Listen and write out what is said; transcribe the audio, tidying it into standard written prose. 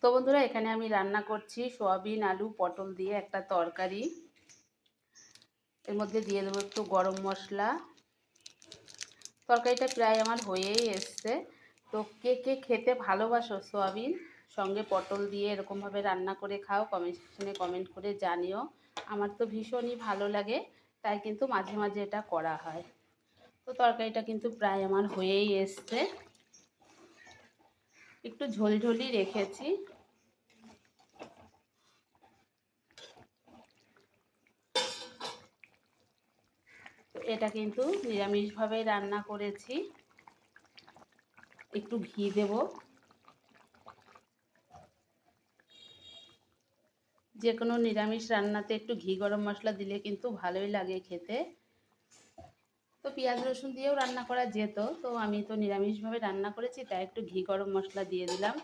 তো বন্ধুরা, এখানে আমি রান্না করছি সয়াবিন আলু পটল দিয়ে একটা তরকারি। এর মধ্যে দিয়ে দেবো একটু গরম মশলা। তরকারিটা প্রায় আমার হয়েই এসছে। তো কে কে খেতে ভালোবাসো সয়াবিন সঙ্গে পটল দিয়ে এরকমভাবে রান্না করে খাও, কমেন্ট সেকশনে কমেন্ট করে জানিও। আমার তো ভীষণই ভালো লাগে, তাই কিন্তু মাঝে মাঝে এটা করা হয়। তো তরকারিটা কিন্তু প্রায় আমার হয়েই এসছে, একটু ঝোলঝোলই রেখেছি। তো এটা কিন্তু নিরামিষভাবে রান্না করেছি। একটু ঘি দেব। যে কোনো নিরামিষ রান্নাতে একটু ঘি গরম মশলা দিলে কিন্তু ভালোই লাগে খেতে। তো পেঁয়াজ রসুন দিয়েও রান্না করা যেত, তো আমি তো নিরামিষভাবে রান্না করেছি, তাই একটু ঘি গরম মশলা দিয়ে দিলাম।